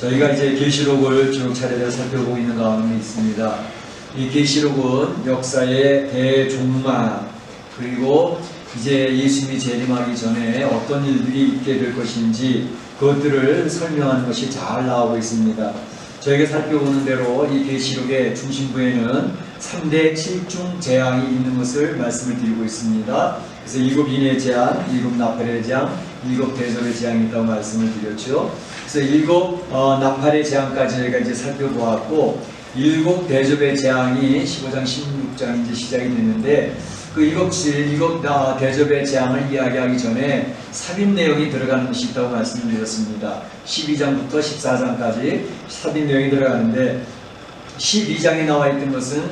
저희가 이제 계시록을 쭉 차례대로 살펴보고 있는 가운데 있습니다. 이 계시록은 역사의 대종말, 그리고 이제 예수님이 재림하기 전에 어떤 일들이 있게 될 것인지 그것들을 설명하는 것이 잘 나오고 있습니다. 저희가 살펴보는 대로 이 계시록의 중심부에는 3대 7중 재앙이 있는 것을 말씀을 드리고 있습니다. 그래서 7 인의 재앙, 7 나팔의 재앙, 7 대접의 재앙이 있다고 말씀을 드렸죠. 그래서 7 나팔의 재앙까지 저희가 이제 살펴보았고, 7 대접의 재앙이 15장, 16장 이제 시작이 됐는데, 그 7 대접의 재앙을 이야기하기 전에 삽입 내용이 들어가는 것이 있다고 말씀을 드렸습니다. 12장부터 14장까지 삽입 내용이 들어가는데, 12장에 나와 있던 것은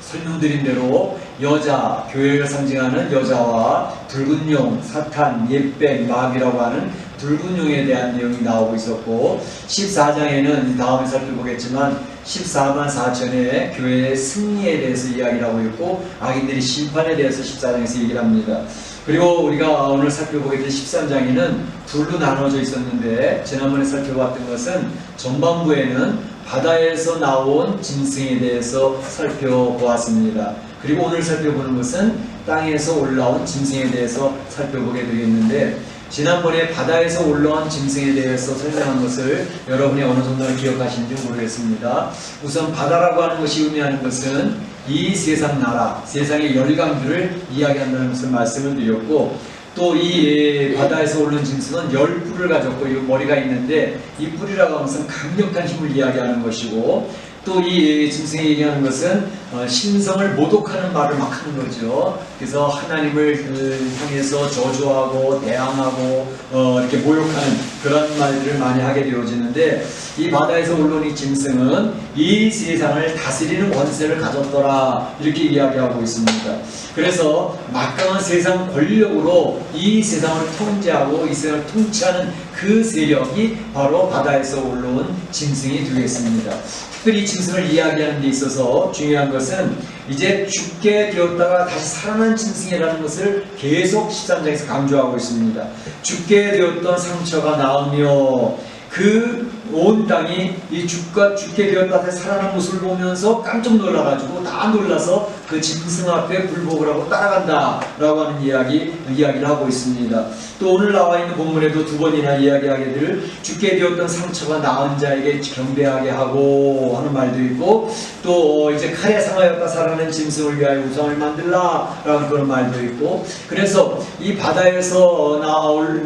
설명드린 대로 여자, 교회를 상징하는 여자와 붉은 용, 사탄, 옛뱀, 마귀라고 하는 붉은 용에 대한 내용이 나오고 있었고, 14장에는 다음에 살펴보겠지만 14만 4천의 교회의 승리에 대해서 이야기를 하고 있고, 악인들의 심판에 대해서 14장에서 얘기를 합니다. 그리고 우리가 오늘 살펴보게 된 13장에는 둘로 나눠져 있었는데, 지난번에 살펴봤던 것은 전반부에는 바다에서 나온 짐승에 대해서 살펴보았습니다. 그리고 오늘 살펴보는 것은 땅에서 올라온 짐승에 대해서 살펴보게 되겠는데, 지난번에 바다에서 올라온 짐승에 대해서 설명한 것을 여러분이 어느 정도는 기억하시는지 모르겠습니다. 우선 바다라고 하는 것이 의미하는 것은 이 세상 나라, 세상의 열강들을 이야기한다는 것을 말씀을 드렸고, 또 이 바다에서 오르는 짐승은 10뿔을 가졌고, 이 머리가 있는데 이 뿔이라고 하는 것은 강력한 힘을 이야기하는 것이고, 또 이 짐승이 얘기하는 것은 신성을 모독하는 말을 막 하는 거죠. 그래서 하나님을 향해서 저주하고 대항하고 이렇게 모욕하는 그런 말들을 많이 하게 되어지는데, 이 바다에서 올라온 이 짐승은 이 세상을 다스리는 권세를 가졌더라, 이렇게 이야기하고 있습니다. 그래서 막강한 세상 권력으로 이 세상을 통제하고 이 세상을 통치하는 그 세력이 바로 바다에서 올라온 짐승이 되겠습니다. 특별히 이 짐승을 이야기하는 데 있어서 중요한 것은 이제 죽게 되었다가 다시 살아난 짐승이라는 것을 계속 13장에서 강조하고 있습니다. 죽게 되었던 상처가 나으며 그 온 땅이 이 죽게 되었다 다시 살아난 모습을 보면서 깜짝 놀라가지고 다 놀라서 그 짐승 앞에 굴복을 하고 따라간다 라고 하는 이야기를 하고 있습니다. 또 오늘 나와 있는 본문에도 2번이나 이야기하게 될 죽게 되었던 상처가 나은 자에게 경배하게 하고 하는 말도 있고, 또 이제 칼에 상하였다 살아난 짐승을 위하여 우상을 만들라 라는 그런 말도 있고, 그래서 이 바다에서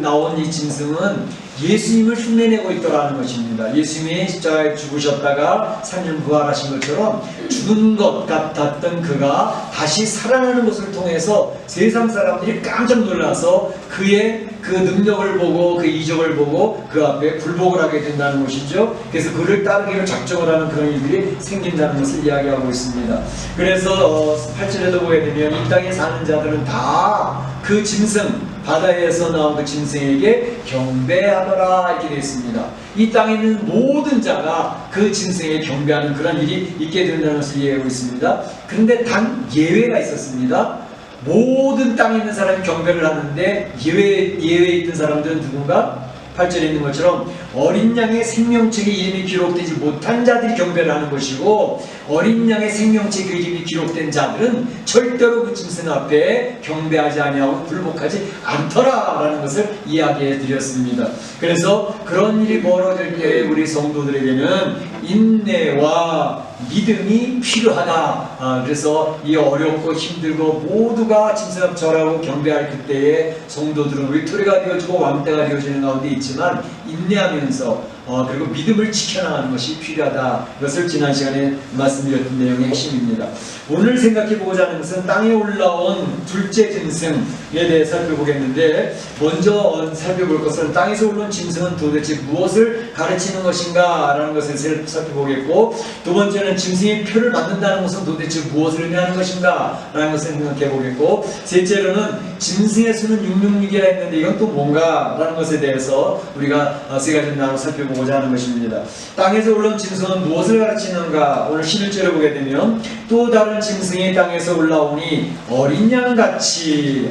나온 이 짐승은 예수님을 흉내내고 있더라는 것입니다. 예수님이 십자가에 죽으셨다가 3년 부활하신 것처럼 죽은 것 같았던 그가 다시 살아나는 것을 통해서 세상 사람들이 깜짝 놀라서 그의 그 능력을 보고 그 이적을 보고 그 앞에 굴복을 하게 된다는 것이죠. 그래서 그를 따르기로 작정을 하는 그런 일들이 생긴다는 것을 이야기하고 있습니다. 그래서 8절에도 보게 되면 이 땅에 사는 자들은 다 그 짐승, 바다에서 나온 그 짐승에게 경배하더라, 이렇게 되어 있습니다. 이 땅에 있는 모든 자가 그 짐승에게 경배하는 그런 일이 있게 된다는 것을 이해하고 있습니다. 그런데 단 예외가 있었습니다. 모든 땅에 있는 사람이 경배를 하는데 예외에 있던 사람들은 누군가? 8절에 있는 것처럼 어린 양의 생명책에 이름이 기록되지 못한 자들이 경배를 하는 것이고, 어린 양의 생명책에 이름이 기록된 자들은 절대로 그 짐승 앞에 경배하지 아니하고 굴복하지 않더라 라는 것을 이야기해 드렸습니다. 그래서 그런 일이 벌어질 때 우리 성도들에게는 인내와 믿음이 필요하다. 그래서 이 어렵고 힘들고 모두가 짐승 앞 절하고 경배할 그때에 성도들은 위토리가 되어지고 왕때가 되어지는 가운데 있지만 인내하면서 그리고 믿음을 지켜나가는 것이 필요하다. 이것을 지난 시간에 말씀드렸던 내용의 핵심입니다. 오늘 생각해보고자 하는 것은 땅에 올라온 둘째 짐승에 대해 살펴보겠는데, 먼저 살펴볼 것은 땅에서 올라온 짐승은 도대체 무엇을 가르치는 것인가 라는 것을 살펴보겠고, 두 번째는 짐승의 표를 만든다는 것은 도대체 무엇을 의미하는 것인가 라는 것을 생각해보겠고, 셋째로는 짐승의 수는 666이라 했는데 이건 또 뭔가 라는 것에 대해서 우리가 세 가지 나눠 살펴보고자 하는 것입니다. 땅에서 올라온 짐승은 무엇을 가르치는가? 오늘 11절을 보게 되면 또 다른 짐승이 땅에서 올라오니 어린 양같이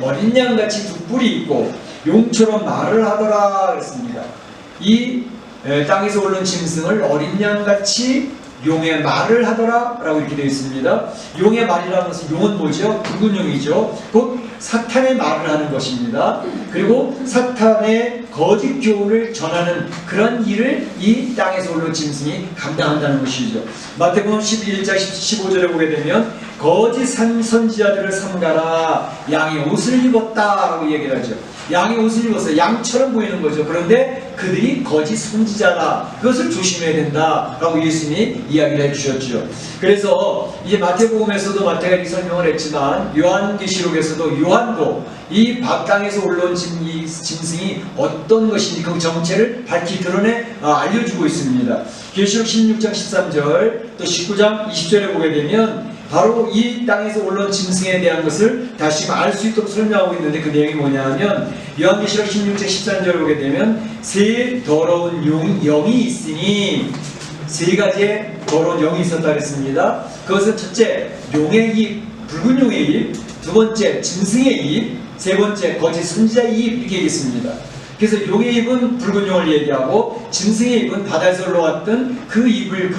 두 뿔이 있고 용처럼 말을 하더라 했습니다. 이 땅에서 올라온 짐승을 어린 양같이 용의 말을 하더라 라고 이렇게 되어 있습니다. 용의 말이라는 것은 용은 뭐죠? 붉은 용이죠. 곧 사탄의 말을 하는 것입니다. 그리고 사탄의 거짓 교훈을 전하는 그런 일을 이 땅에서 올라온 짐승이 감당한다는 것이죠. 마태복음 11장 15절에 보게 되면 거짓 선지자들을 삼가라, 양의 옷을 입었다 라고 얘기를 하죠. 양의 옷을 입었어요. 양처럼 보이는 거죠. 그런데 그들이 거짓 선지자다, 그것을 조심해야 된다 라고 예수님이 이야기를 해주셨죠. 그래서 이제 마태복음에서도 마태가 이렇게 설명을 했지만 요한계시록에서도 요한도 이 땅에서 올라온 짐승이 어떤 것인지 그 정체를 밝히 드러내 알려주고 있습니다. 계시록 16장 13절 또 19장 20절에 보게 되면 바로 이 땅에서 올라온 짐승에 대한 것을 다시 알 수 있도록 설명하고 있는데, 그 내용이 뭐냐 하면 요한계시록 16장 13절을 보게 되면 세 더러운 영이 있으니, 세 가지의 더러운 영이 있었다 그랬습니다. 그것은 첫째 용의 입, 붉은 용의 입, 두 번째 짐승의 입, 세 번째 거짓 선지자의 입, 이렇게 얘기했습니다. 그래서 용의 입은 붉은 용을 얘기하고, 짐승의 입은 바다에서 올라왔던 그 입을,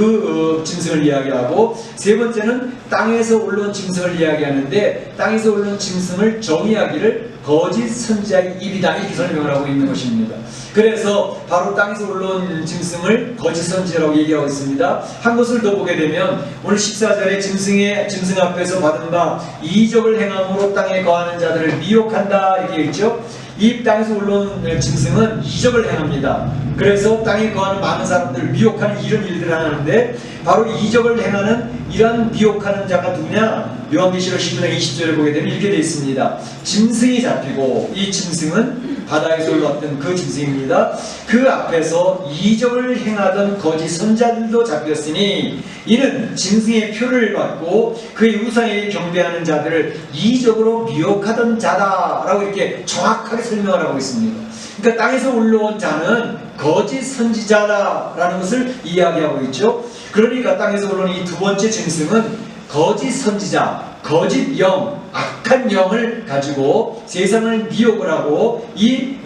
짐승을 이야기하고, 세 번째는 땅에서 올라온 짐승을 이야기하는데, 땅에서 올라온 짐승을 정의하기를 거짓 선지자의 입이다, 이렇게 설명을 하고 있는 것입니다. 그래서 바로 땅에서 올라온 짐승을 거짓 선지자라고 얘기하고 있습니다. 한 것을 더 보게 되면 오늘 14절에 짐승 앞에서 받은 바 이적을 행함으로 땅에 거하는 자들을 미혹한다, 이렇게 있죠. 이 땅에서 올라온 짐승은 이적을 행합니다. 그래서 땅에 거하는 많은 사람들을 미혹하는 이런 일들을 하는데, 바로 이적을 행하는 이런 미혹하는 자가 누구냐? 요한계시록 19장 20절에 보게 되면 이렇게 되어 있습니다. 짐승이 잡히고, 이 짐승은 바다에서 올라왔던 그 짐승입니다. 그 앞에서 이적을 행하던 거짓 선자들도 잡혔으니 이는 짐승의 표를 받고 그의 우상에게 경배하는 자들을 이적으로 미혹하던 자다라고 이렇게 정확하게 설명을 하고 있습니다. 그러니까 땅에서 올라온 자는 거짓 선지자다라는 것을 이야기하고 있죠. 그러니까 땅에서 올라온 이 두 번째 짐승은 거짓 선지자, 거짓 영, 악한 영을 가지고 세상을 미혹을 하고 이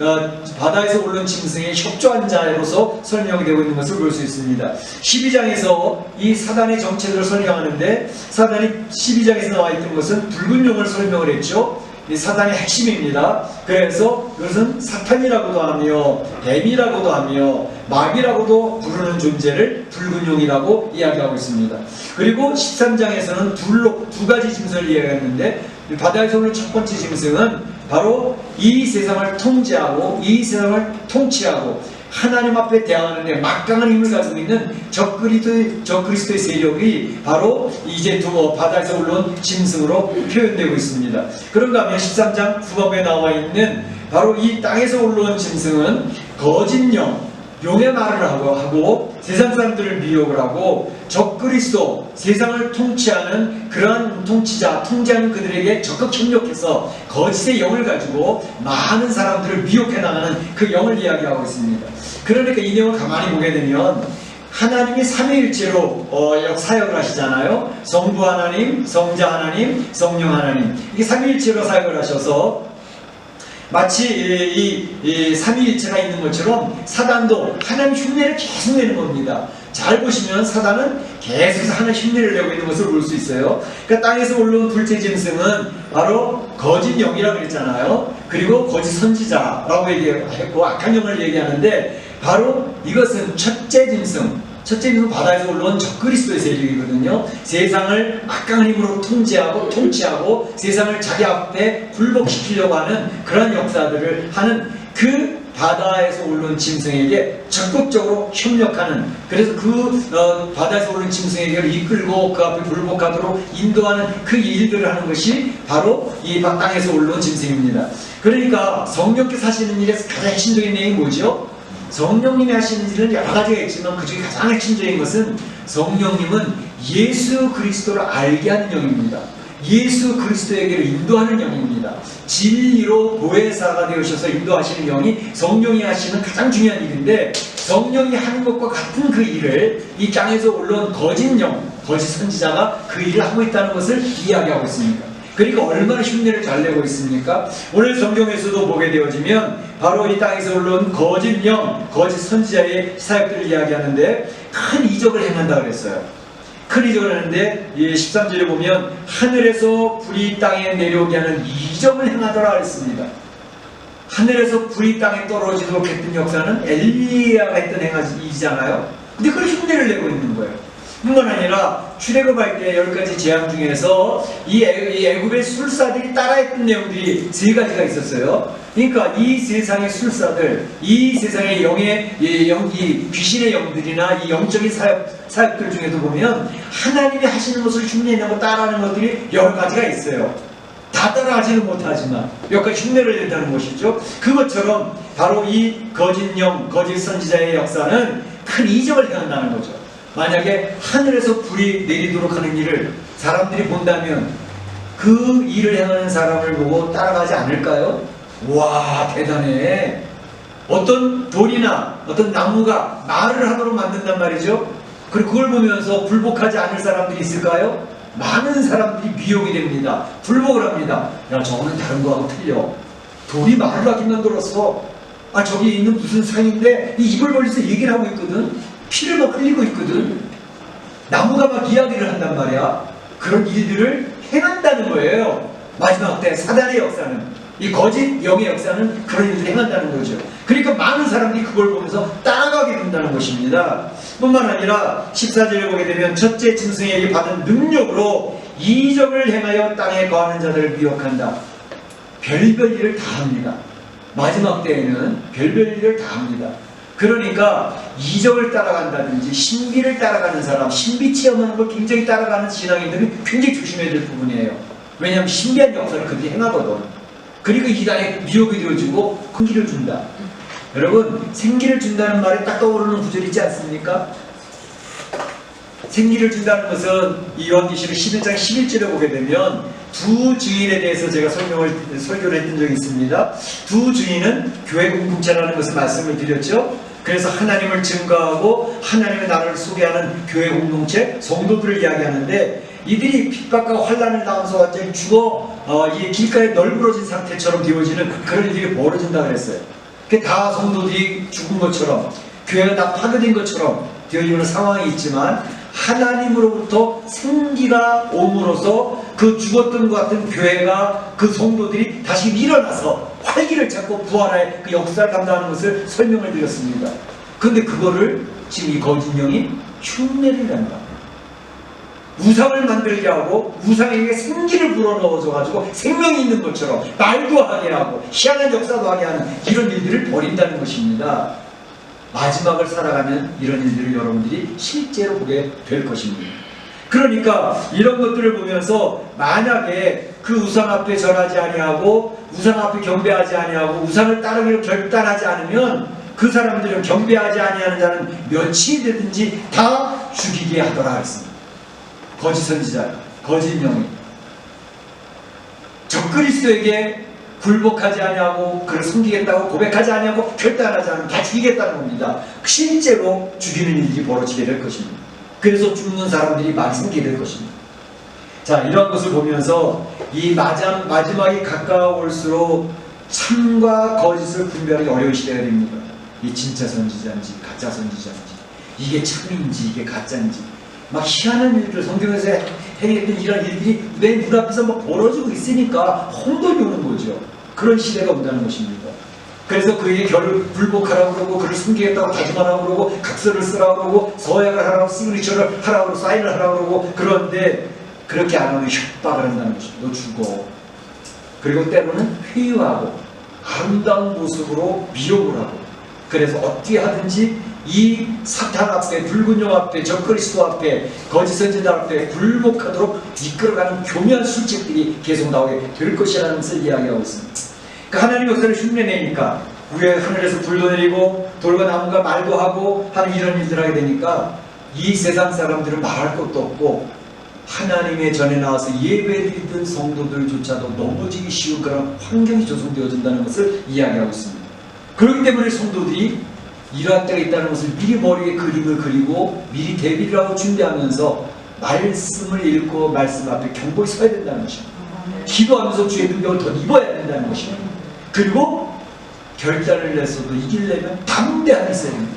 바다에서 올라온 짐승의 협조한 자로서 설명이 되고 있는 것을 볼 수 있습니다. 12장에서 이 사단의 정체들을 설명하는데, 사단이 12장에서 나와 있던 것은 붉은 용을 설명을 했죠. 이 사단의 핵심입니다. 그래서 그것은 사탄이라고도 하며 뱀이라고도 하며 마귀라고도 부르는 존재를 붉은 용이라고 이야기하고 있습니다. 그리고 13장에서는 두 가지 짐승을 이야기했는데, 바다에서 오는 첫 번째 짐승은 바로 이 세상을 통제하고 이 세상을 통치하고 하나님 앞에 대항하는데 막강한 힘을 가지고 있는 적그리스도의 세력이 바로 이제 바다에서 올라온 짐승으로 표현되고 있습니다. 그런가 하면 13장 후반부에 나와 있는 바로 이 땅에서 올라온 짐승은 거짓 영, 용의 말을 하고 세상 사람들을 미혹을 하고 적그리스도, 세상을 통치하는 그러한 통제하는 그들에게 적극 협력해서 거짓의 영을 가지고 많은 사람들을 미혹해 나가는 그 영을 이야기하고 있습니다. 그러니까 이 내용을 가만히 보게 되면 하나님이 삼위일체로 사역을 하시잖아요. 성부 하나님, 성자 하나님, 성령 하나님, 이게 삼위일체로 사역을 하셔서 마치 이 삼위일체가 있는 것처럼 사단도 하나님 흉내를 계속 내는 겁니다. 잘 보시면 사단은 계속해서 하나님 흉내를 내고 있는 것을 볼 수 있어요. 그러니까 땅에서 올라온 둘째 짐승은 바로 거짓 영이라고 그랬잖아요. 그리고 거짓 선지자라고 얘기했고 악한 영을 얘기하는데, 바로 이것은 첫째 짐승은 바다에서 올라온 적그리스도의 세력이거든요. 세상을 막강한 힘으로 통치하고 세상을 자기 앞에 굴복시키려고 하는 그런 역사들을 하는 그 바다에서 올라온 짐승에게 적극적으로 협력하는, 그래서 바다에서 올라온 짐승에게 이끌고 그 앞에 굴복하도록 인도하는 그 일들을 하는 것이 바로 이 땅에서 올라온 짐승입니다. 그러니까 성령께서 하시는 일에서 가장 핵심적인 내용이 뭐죠? 성령님이 하시는 일은 여러 가지가 있지만 그 중에 가장 핵심적인 것은 성령님은 예수 그리스도를 알게 하는 영입니다. 예수 그리스도에게로 인도하는 영입니다. 진리로 보혜사가 되어셔서 인도하시는 영이 성령이 하시는 가장 중요한 일인데, 성령이 하는 것과 같은 그 일을 이 땅에서 올라온 거짓 영, 거짓 선지자가 그 일을 하고 있다는 것을 이야기하고 있습니다. 그러니까 얼마나 흉내를 잘 내고 있습니까? 오늘 성경에서도 보게 되어지면 바로 이 땅에서 올라온 거짓 영, 거짓 선지자의 사역들을 이야기하는데 큰 이적을 행한다 그랬어요. 큰 이적을 하는데 13절에 보면 하늘에서 불이 땅에 내려오게 하는 이적을 행하더라 그랬습니다. 하늘에서 불이 땅에 떨어지도록 했던 역사는 엘리야가 했던 행하이잖아요. 근데 그걸 흉내를 내고 있는 거예요. 뿐만 아니라 출애굽할 때 10가지 재앙 중에서 이 애굽의 술사들이 따라했던 내용들이 3가지가 있었어요. 그러니까 이 세상의 술사들, 이 세상의 이 귀신의 영들이나 이 영적인 사역들 중에도 보면 하나님이 하시는 것을 흉내내고 따라하는 것들이 여러 가지가 있어요. 다 따라하지는 못하지만 몇 가지 흉내를 낸다는 것이죠. 그것처럼 바로 이 거짓 영, 거짓 선지자의 역사는 큰 이적을 행한다는 거죠. 만약에 하늘에서 불이 내리도록 하는 일을 사람들이 본다면 그 일을 행하는 사람을 보고 따라가지 않을까요? 와, 대단해. 어떤 돌이나 어떤 나무가 말을 하도록 만든단 말이죠. 그리고 그걸 보면서 불복하지 않을 사람들이 있을까요? 많은 사람들이 미혹이 됩니다. 불복을 합니다. 야, 저거는 다른 거하고 틀려. 돌이 말을 하게 만들었어. 아, 저기 있는 무슨 상인데 입을 벌려서 얘기를 하고 있거든. 피를 막 흘리고 있거든. 나무가 막 이야기를 한단 말이야. 그런 일들을 행한다는 거예요. 마지막 때 사단의 역사는, 이 거짓 영의 역사는 그런 일을 행한다는 거죠. 그러니까 많은 사람들이 그걸 보면서 따라가게 된다는 것입니다. 뿐만 아니라 14절에 보게 되면 첫째 짐승에게 받은 능력으로 이적을 행하여 땅에 거하는 자들을 미혹한다. 별별 일을 다 합니다. 마지막 때에는 별별 일을 다 합니다. 그러니까 이적을 따라간다든지 신비를 따라가는 사람, 신비 체험하는 걸 굉장히 따라가는 신앙인들은 굉장히 조심해야 될 부분이에요. 왜냐하면 신비한 역사를 그들이 행하거든. 그리고 이 땅에 미혹이 되어주고 생기를 준다. 여러분, 생기를 준다는 말에 딱 떠오르는 구절이 있지 않습니까? 생기를 준다는 것은 이 요한계시록 11장 11절에 보게 되면 두 증인에 대해서 제가 설교를 했던 적이 있습니다. 두 증인은 교회 공동체라는 것을 말씀을 드렸죠. 그래서 하나님을 증거하고 하나님의 나라를 소개하는 교회 공동체, 성도들을 이야기하는데 이들이 핍박과 환난을 당하면서 완전히 죽어 이 길가에 널브러진 상태처럼 되어지는 그런 일이 벌어진다 그랬어요. 다 성도들이 죽은 것처럼 교회가 다 파괴된 것처럼 되어지는 상황이 있지만 하나님으로부터 생기가 옴으로써 그 죽었던 것 같은 교회가 그 성도들이 다시 일어나서 활기를 찾고 부활의 그 역사를 감당하는 것을 설명을 드렸습니다. 그런데 그거를 지금 이 거짓 영이 흉내를 낸다. 우상을 만들게 하고 우상에게 생기를 불어넣어줘 가지고 생명이 있는 것처럼 말도 하게 하고 희한한 역사도 하게 하는 이런 일들을 벌인다는 것입니다. 마지막을 살아가면 이런 일들을 여러분들이 실제로 보게 될 것입니다. 그러니까 이런 것들을 보면서 만약에 그 우상 앞에 절하지 아니하고 우상 앞에 경배하지 아니하고 우상을 따르기로 결단하지 않으면 그 사람들은 경배하지 아니하는 자는 몇이 되든지 다 죽이게 하더라 했습니다. 거짓 선지자, 거짓 영이 적그리스도에게 굴복하지 아니하고 그를 숨기겠다고 고백하지 아니하고 결단하지 않으면 다 죽이겠다는 겁니다. 실제로 죽이는 일이 벌어지게 될 것입니다. 그래서 죽는 사람들이 많이 생기게 될 것입니다. 자, 이런 것을 보면서 이 마지막이 가까워올수록 참과 거짓을 분별하기 어려운 시대가 됩니다. 이 진짜 선지자인지 가짜 선지자인지, 이게 참인지 이게 가짜인지, 막 희한한 일들, 성경에서 행했던 이런 일들이 내 눈앞에서 막 벌어지고 있으니까 혼돈이 오는 거죠. 그런 시대가 온다는 것입니다. 그래서 그에게 결을 불복하라고 그러고 그를 숨기겠다고 다짐하라고 그러고 각서를 쓰라고 그러고 서약을 하라고 시그니처를 하라고 그러고 사인을 하라고 그러고, 그런데 그렇게 안 하면 협박을 한다는 것입니다. 너 죽어. 그리고 때로는 회유하고 아름다운 모습으로 미혹을 하고, 그래서 어떻게 하든지 이 사탄 앞에, 붉은 영 앞에, 적그리스도 앞에, 거짓 선지자 앞에 굴복하도록 이끌어가는 교묘한 술책들이 계속 나오게 될 것이라는 것을 이야기하고 있습니다. 그러니까 하나님 역사를 흉내내니까 위에 하늘에서 불도 내리고 돌과 나무가 말도 하고 하는 이런 일들 하게 되니까 이 세상 사람들은 말할 것도 없고 하나님의 전에 나와서 예배드리던 성도들조차도 넘어지기 쉬운 그런 환경이 조성되어진다는 것을 이야기하고 있습니다. 그렇기 때문에 성도들이 이러한 때가 있다는 것을 미리 머리에 그림을 그리고 미리 대비를 하고 준비하면서 말씀을 읽고 말씀 앞에 견고히 서야 된다는 것입니다. 기도하면서 주의 능력을 더 입어야 된다는 것입니다. 그리고 결단을 내서도 이기려면 담대함이 있어야 됩니다.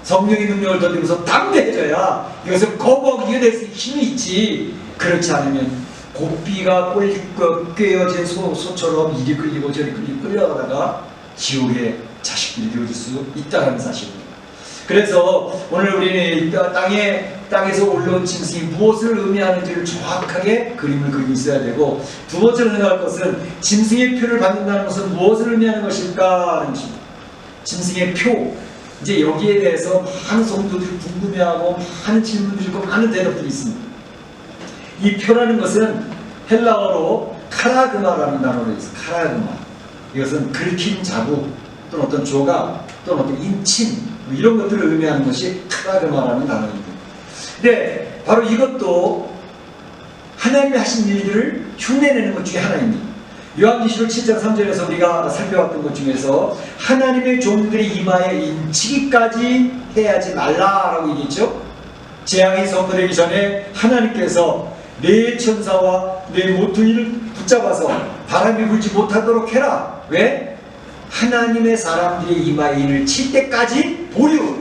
성령의 능력을 덧입어서 담대해져야 이것을 거부하고 이겨낼 수 힘이 있지. 그렇지 않으면 고삐가 꿰어진 소처럼 이리 끌리고 저리 끌리고 끌려가다가 지옥의 자식들이 되어질 수 있다는 사실입니다. 그래서 오늘 우리는 땅에서 올라온 짐승이 무엇을 의미하는지를 정확하게 그림을 그리고 있어야 되고, 두 번째로 생각할 것은 짐승의 표를 받는다는 것은 무엇을 의미하는 것일까 하는 것입니다. 짐승의 표, 이제 여기에 대해서 많은 성도들이 궁금해하고 많은 질문들이 있고 많은 대답들이 있습니다. 이 표라는 것은 헬라어로 카라그마라는 단어로 있어요. 카라그마. 이것은 긁힌 자국 또는 어떤 조각 또는 어떤 인침 이런 것들을 의미하는 것이 카라그마라는 단어입니다. 근데 바로 이것도 하나님이 하신 일들을 흉내내는 것 중에 하나입니다. 요한계시록 7장 3절에서 우리가 살펴봤던 것 중에서 하나님의 종들이 이마에 인치기까지 해야지 말라라고 얘기했죠. 재앙이 선포되기 전에 하나님께서 내 천사와 내 모퉁이를 붙잡아서 바람이 불지 못하도록 해라. 왜? 하나님의 사람들의 이마에 인을 칠 때까지 보류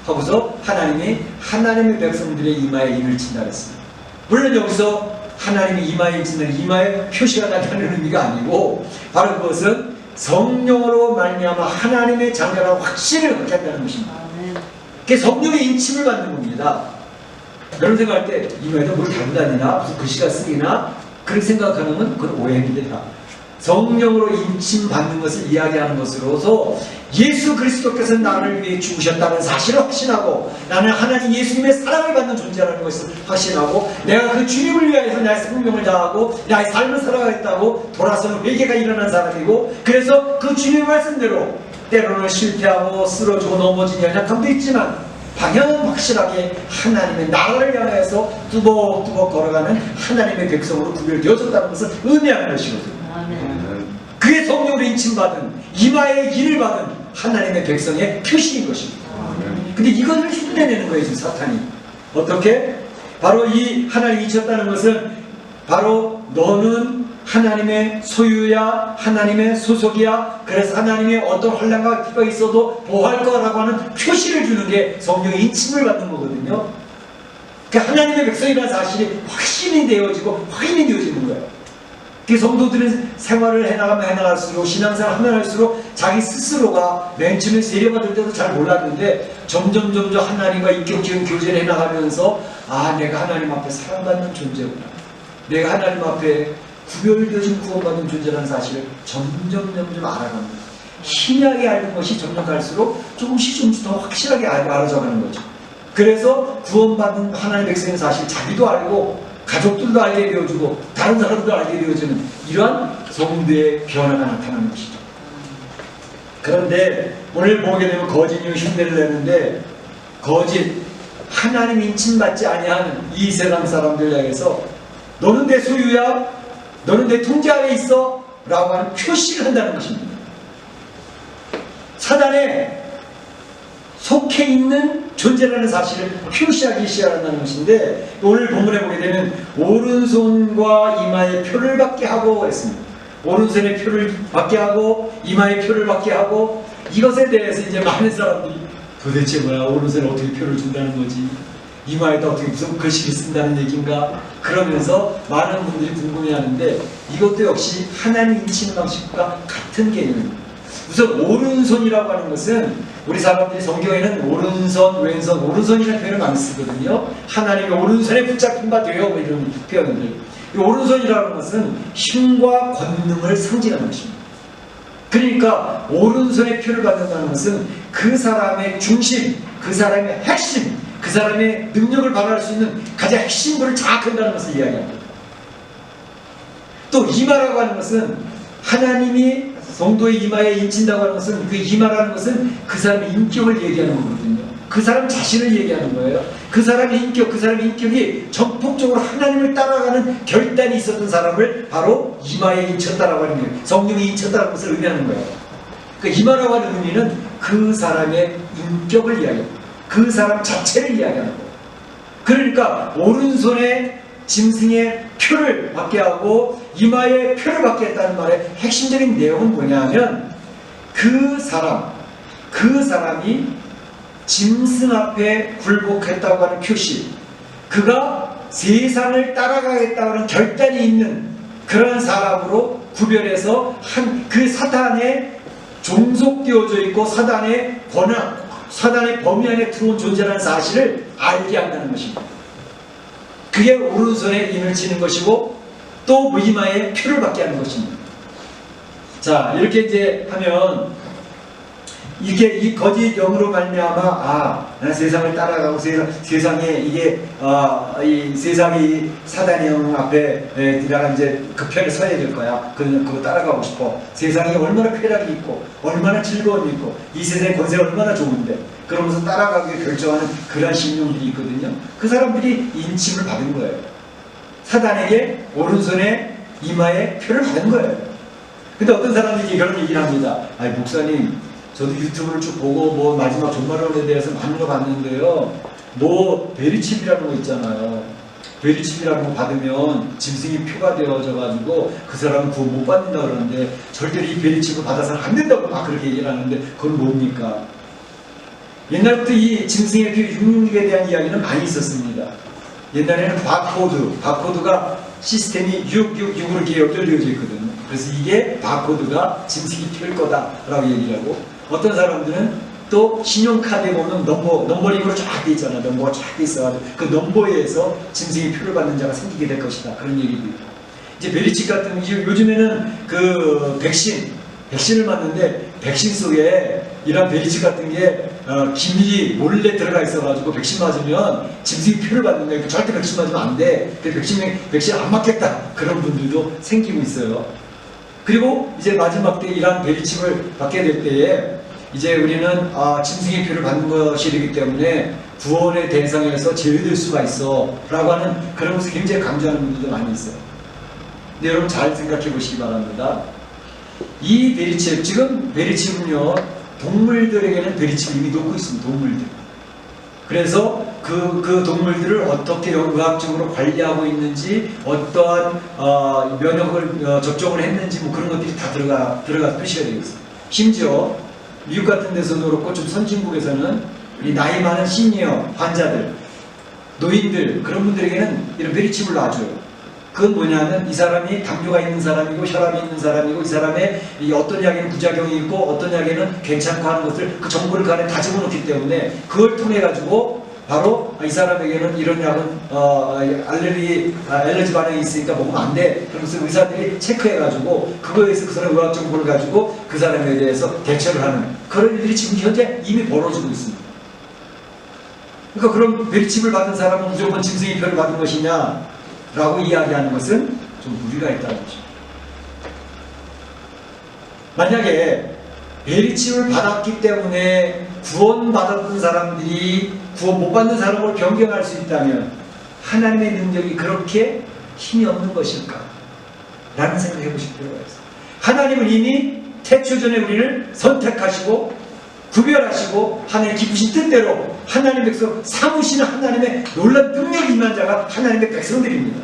하고서 하나님이 하나님의 백성들의 이마에 인을 친다 그랬습니다. 물론 여기서 하나님이 이마에 친다는 이마에 표시가 나타나는 의미가 아니고, 바로 그것은 성령으로 말미암아 하나님의 장렬한 확신을 갖게 한다는 것입니다. 그게 성령의 인침을 받는 겁니다. 여러분 생각할 때 이마에다 뭘 달고 다니나 무슨 글씨가 쓰이나 그렇게 생각하는 건 그건 오해입니다. 성령으로 인침 받는 것을 이야기하는 것으로서 예수 그리스도께서 나를 위해 죽으셨다는 사실을 확신하고, 나는 하나님 예수님의 사랑을 받는 존재라는 것을 확신하고, 내가 그 주님을 위하여서 나의 생명을 다하고 나의 삶을 살아가겠다고 돌아서는 회개가 일어난 사람이고, 그래서 그 주님의 말씀대로 때로는 실패하고 쓰러지고 넘어진 연약함도 있지만 방향은 확실하게 하나님의 나라를 향해서 뚜벅뚜벅 걸어가는 하나님의 백성으로 구별되어졌다는 것을 의미하는 것이거든요. 그게 성령으로 인침받은 이마에 인을 받은 하나님의 백성의 표시인 것입니다. 근데 이것을 흉내내는 거예요, 지금 사탄이. 어떻게? 바로 이 하나님이 잊혔다는 것은 바로 너는 하나님의 소유야, 하나님의 소속이야, 그래서 하나님의 어떤 환난과 기가 있어도 보호할 거라고 하는 표시를 주는 게 성령의 인침을 받는 거거든요. 그러니까 하나님의 백성이라는 사실이 확신이 되어지고 확인이 되어지는 거예요. 그 성도들은 생활을 해나갈수록, 신앙생활을 하면 할수록 자기 스스로가 맨 처음에 세례받을 때도 잘 몰랐는데 점점 하나님과 인격적인 교제를 해나가면서, 아, 내가 하나님 앞에 사랑받는 존재구나, 내가 하나님 앞에 구별되어진 구원받는 존재라는 사실을 점점 알아갑니다. 희미하게 알는 것이 점점 갈수록 조금씩 더 확실하게 알아져가는 거죠. 그래서 구원받는 하나님의 백성인 사실 자기도 알고 가족들도 알게 되어주고 다른 사람도 알게 되어지는 이러한 성도의 변화가 나타나는 것이죠. 그런데 오늘 보게 되면 거짓이 흉내를 내는데, 거짓, 하나님 인침받지 아니하는 이 세상 사람들 향해서 너는 내 소유야, 너는 내 통제 아래 있어 라고 하는 표시를 한다는 것입니다. 사단에 속해 있는 존재라는 사실을 표시하기 시작한다는 것인데, 오늘 본문에 보게 되면 오른손과 이마에 표를 받게 하고 했습니다. 오른손에 표를 받게 하고 이마에 표를 받게 하고, 이것에 대해서 이제 많은 사람들이 도대체 뭐야, 오른손에 어떻게 표를 준다는 거지, 이마에다 어떻게 무슨 글씨를 쓴다는 얘기인가, 그러면서 많은 분들이 궁금해하는데, 이것도 역시 하나님 인치는 방식과 같은 개념입니다. 우선 오른손이라고 하는 것은 우리 사람들이 성경에는 오른손, 왼손, 오른손이라는 표현을 많이 쓰거든요. 하나님의 오른손에 붙잡힌 바 되어, 뭐 이런 표현들. 이 오른손이라는 것은 힘과 권능을 상징하는 것입니다. 그러니까 오른손에 표를 받는다는 것은 그 사람의 중심, 그 사람의 핵심, 그 사람의 능력을 발휘할 수 있는 가장 핵심들을 장악한다는 것을 이야기합니다. 또 이마라고 하는 것은 하나님이 성도의 이마에 인친다고 하는 것은, 그 이마라는 것은 그 사람의 인격을 얘기하는 거거든요. 그 사람 자신을 얘기하는 거예요. 그 사람의 인격, 그 사람의 인격이 전폭적으로 하나님을 따라가는 결단이 있었던 사람을 바로 이마에 인쳤다라고 하는 거예요. 성령이 인쳤다는 것을 의미하는 거예요. 그 이마라고 하는 의미는 그 사람의 인격을 이야기합니다. 그 사람 자체를 이야기하는 거예요. 그러니까 오른손에 짐승의 표를 받게 하고 이마에 표를 받게 했다는 말의 핵심적인 내용은 뭐냐면, 그 사람이 짐승 앞에 굴복했다고 하는 표시, 그가 세상을 따라가겠다고 하는 결단이 있는 그런 사람으로 구별해서 그 사단에 종속되어져 있고 사단의 권한, 사단의 범위 안에 들어온 존재라는 사실을 알게 한다는 것입니다. 그게 오른손에 인을 치는 것이고 또 이마에 표를 받게 하는 것입니다. 자, 이렇게 이제 하면 이게 이 거짓 영으로 말미암아 나는 세상을 따라가고 세상에 이게 이 세상이 사단의 영 앞에 내가 이제 그 편에 서야 될 거야. 그거 따라가고 싶어. 세상이 얼마나 쾌락이 있고 얼마나 즐거움이 있고 이 세상의 권세가 얼마나 좋은데 그러면서 따라가기 결정하는 그런 신용들이 있거든요. 그 사람들이 인침을 받은 거예요. 사단에게 오른손에 이마에 표를 받은 거예요. 근데 어떤 사람들이 그런 얘기를 합니다. 아니 목사님, 저도 유튜브를 쭉 보고 뭐 마지막 종말론에 대해서 많은 거 봤는데요. 뭐 베리칩이라는 거 있잖아요. 베리칩이라는 거 받으면 짐승이 표가 되어져 가지고 그 사람은 구원 못 받는다 그러는데 절대로 이 베리칩을 받아서는 안 된다고 막 그렇게 얘기를 하는데 그건 뭡니까? 옛날부터 이 짐승의 표 666에 대한 이야기는 많이 있었습니다. 옛날에는 바코드가 시스템이 666으로 이렇게 연결되어져 있거든요. 그래서 이게 바코드가 짐승이 표일 거다라고 얘기를 하고, 어떤 사람들은 또 신용카드에 보면 넘버링으로 쫙 돼 있잖아. 넘버가 쫙 돼 있어가지고 그 넘버에 의해서 짐승이 표를 받는 자가 생기게 될 것이다. 그런 얘기도 있고. 이제 베리칩 같은 요즘에는 그 백신을 맞는데 백신 속에 이런 베리칩 같은 게 기밀이 몰래 들어가 있어가지고 백신 맞으면 짐승이 표를 받는 거예요. 절대 백신 맞으면 안 돼. 백신 안 맞겠다. 그런 분들도 생기고 있어요. 그리고 이제 마지막 때 이러한 베리칩을 받게 될 때에 이제 우리는 짐승의 표를 받는 것이기 때문에 구원의 대상에서 제외될 수가 있어 라고 하는 그런 것을 굉장히 강조하는 분들도 많이 있어요. 근데 여러분 잘 생각해 보시기 바랍니다. 이 베리칩, 지금 베리칩은요 동물들에게는 베리칩을 이미 놓고 있습니다. 동물들. 그래서 그 동물들을 어떻게 의학적으로 관리하고 있는지, 어떠한 면역을 접종을 했는지 뭐 그런 것들이 다 들어가 표시가 되어 있습니다. 심지어 미국 같은 데서도 그렇고 좀 선진국에서는 이 나이 많은 시니어 환자들, 노인들 그런 분들에게는 이런 베리칩을 놔줘요. 그건 뭐냐면 이 사람이 당뇨가 있는 사람이고 혈압이 있는 사람이고 이 사람의 어떤 약에는 부작용이 있고 어떤 약에는 괜찮고 하는 것을 그 정보를 그 안에 다 집어넣기 때문에 그걸 통해 가지고 바로 이 사람에게는 이런 약은 알레르기 반응이 있으니까 먹으면 안 돼. 그러면서 의사들이 체크해 가지고 그거에 의해서 그 사람의 의학 정보를 가지고 그 사람에 대해서 대처를 하는 그런 일들이 지금 현재 이미 벌어지고 있습니다. 그러니까 그럼 베리칩을 받은 사람은 무조건 짐승의 표를 받은 것이냐 라고 이야기하는 것은 좀 무리가 있다는 것입니다. 만약에 베리칩을 받았기 때문에 구원받았던 사람들이 구원 못 받는 사람을 변경할 수 있다면 하나님의 능력이 그렇게 힘이 없는 것일까? 라는 생각을 해보실 필요가 있어요. 하나님은 이미 태초 전에 우리를 선택하시고 구별하시고 하나님의 기쁘신 뜻대로 하나님의 백성 삼으시는 하나님의 놀라운 능력이 임한 자가 하나님의 백성들입니다.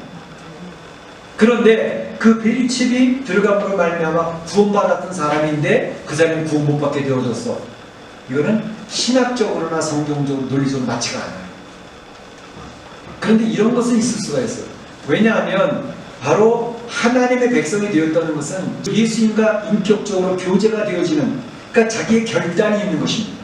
그런데 그 베리칩이 들어감으로 말미암아 구원받았던 사람인데 그 사람이 구원 못 받게 되어졌어. 이거는 신학적으로나 성경적으로 논리적으로 맞지가 않아요. 그런데 이런 것은 있을 수가 있어요. 왜냐하면 바로 하나님의 백성이 되었다는 것은 예수님과 인격적으로 교제가 되어지는, 그러니까 자기의 결단이 있는 것입니다.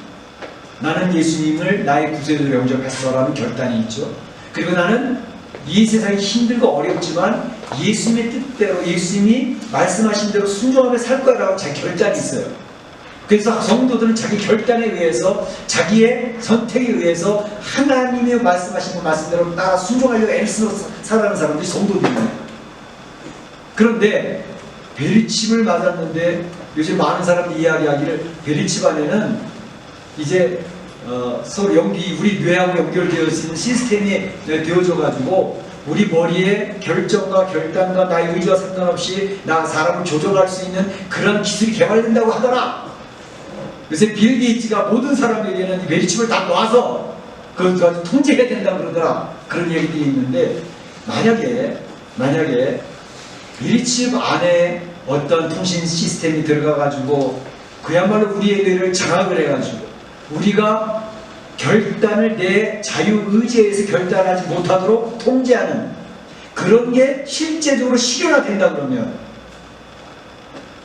나는 예수님을 나의 구세주로 영접했어라는 결단이 있죠. 그리고 나는 이 세상이 힘들고 어렵지만 예수님의 뜻대로 예수님이 말씀하신 대로 순종하며 살 거라고 자기 결단이 있어요. 그래서 성도들은 자기 결단에 의해서 자기의 선택에 의해서 하나님의 말씀하신 말씀대로 따라 순종하려고 애를 쓰면서 살아가는 사람들이 성도들이에요. 그런데 베리칩을 맞았는데 요즘 많은 사람들이 이야기하기를 베리칩 안에는 이제 서로 우리 뇌하고 연결되어 있는 시스템이 되어져 가지고 우리 머리에 결정과 결단과 나의 의지와 상관없이 사람을 조종할 수 있는 그런 기술이 개발된다고 하더라. 요새 빌 게이츠가 모든 사람에게는 이 베리칩을 다 놔서 그걸 통제해야 된다고 그러더라. 그런 얘기들이 있는데 만약에 베리칩 안에 어떤 통신 시스템이 들어가 가지고 그야말로 우리의 뇌를 장악을 해가지고 우리가 결단을 내 자유의지에서 결단하지 못하도록 통제하는 그런 게 실제적으로 실현화된다 그러면